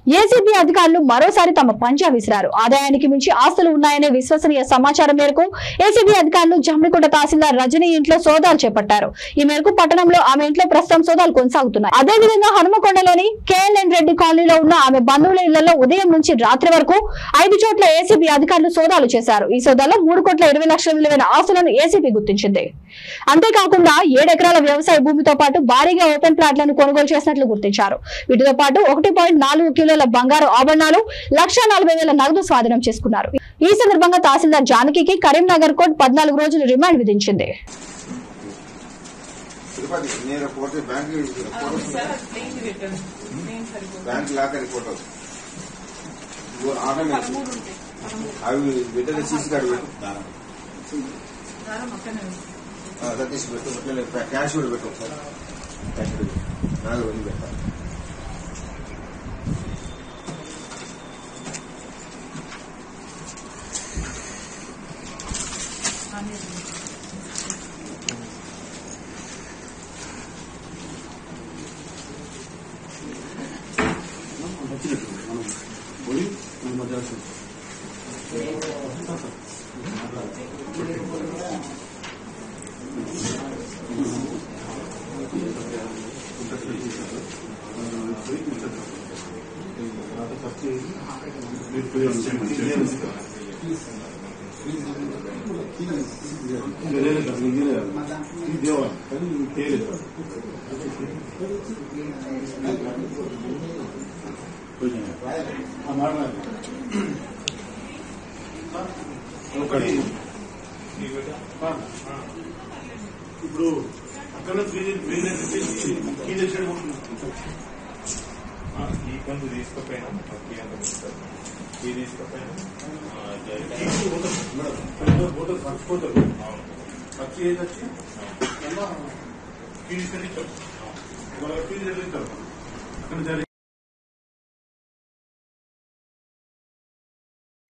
ACB అధికారులు మరోసారి తమ పంజా విసిరారు. ఆదాయానికి మించి ఆస్తులు ఉన్నాయనే విశ్వసనీయ సమాచారం మేరకు ఏసీబీ అధికారులు జమ్మికుంట తహసీల్దార్ రజనీ ఇంట్లో సోదాలు చేపట్టారు. ఈ మేరకు పట్టణంలో ఆమె ఇంట్లో ప్రస్తుతం సోదాలు కొనసాగుతున్నాయి. అదేవిధంగా హనుమకొండలోని కేఎల్ఎన్ రెడ్డి కాలనీలో ఉన్న ఆమె బంధువుల ఇళ్లలో ఉదయం నుంచి రాత్రి వరకు 5 చోట్ల ఏసీబీ అధికారులు సోదాలు చేశారు. ఈ సోదాలో 3,20,00,000 విలువైన ఆస్తులను ఏసీబీ గుర్తించింది. అంతేకాకుండా 7 ఎకరాల వ్యవసాయ భూమితో పాటు భారీగా ఓపెన్ ప్లాట్లను కొనుగోలు చేసినట్లు గుర్తించారు. వీటితో పాటు 1.4 కిలోల బంగారు ఆభరణాలు, 1,40,000 నగదు స్వాధీనం చేసుకున్నారు. ఈ సందర్భంగా తహసీల్దార్ జానకి కరీంనగర్ కోర్టు 14 రోజులు రిమాండ్ విధించింది. క్యాష్ కూడా పెట్టు సార్, క్యాష్ నాలుగు వెళ్ళి పెట్టాలి. ఇప్పుడు అక్కడ ఈ కొంచెం తీసుకుపోయినా తీసుకుపోతారు ఖర్చు ఏది వచ్చి తీసుకొని ఫీజు చెల్లించారు అక్కడ